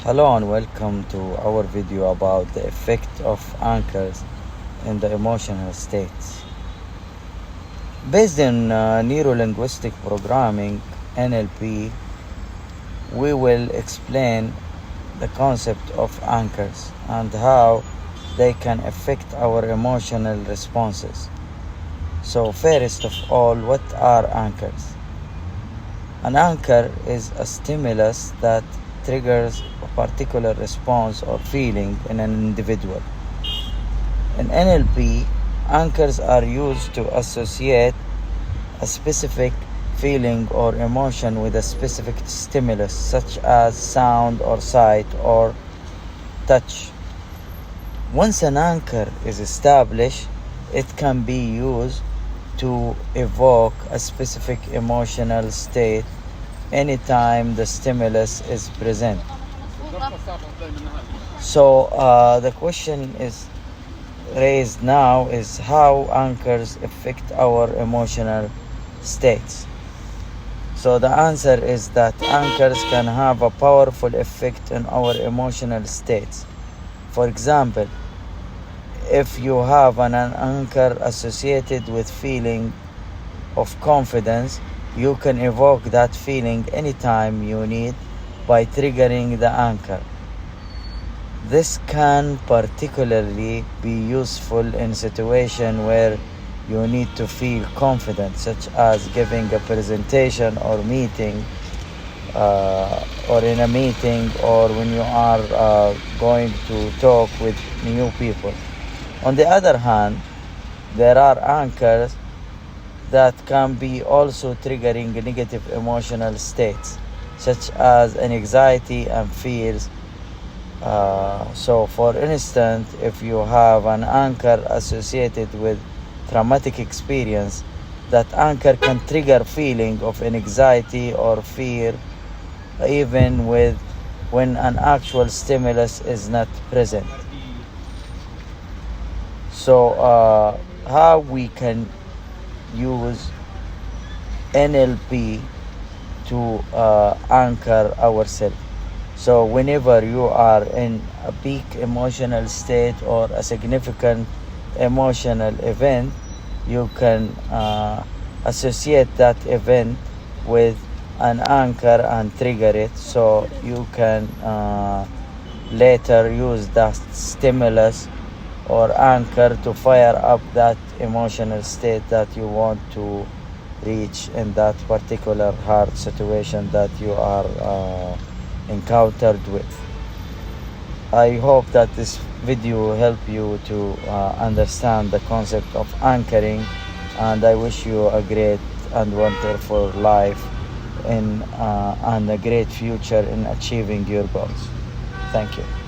Hello and welcome to our video about the effect of anchors in the emotional states. Based on neuro-linguistic programming, NLP, we will explain the concept of anchors and how they can affect our emotional responses. So first of all, what are anchors? An anchor is a stimulus that triggers a particular response or feeling in an individual. In NLP, anchors are used to associate a specific feeling or emotion with a specific stimulus, such as sound or sight or touch. Once an anchor is established, it can be used to evoke a specific emotional state anytime the stimulus is present. So the question is raised now is how anchors affect our emotional states. So the answer is that anchors can have a powerful effect on our emotional states. For example, if you have an anchor associated with feeling of confidence, you can evoke that feeling anytime you need by triggering the anchor. This can particularly be useful in situations where you need to feel confident, such as giving a presentation or meeting, or in a meeting, or when you are going to talk with new people. On the other hand, there are anchors that can be also triggering negative emotional states, such as anxiety and fears. So for instance, if you have an anchor associated with traumatic experience, that anchor can trigger feeling of anxiety or fear even when an actual stimulus is not present. So how we can use NLP to anchor ourselves. So whenever you are in a peak emotional state or a significant emotional event, you can associate that event with an anchor and trigger it, so you can later use that stimulus or anchor to fire up that emotional state that you want to reach in that particular hard situation that you are encountered with. I hope that this video will help you to understand the concept of anchoring, and I wish you a great and wonderful life and a great future in achieving your goals. Thank you.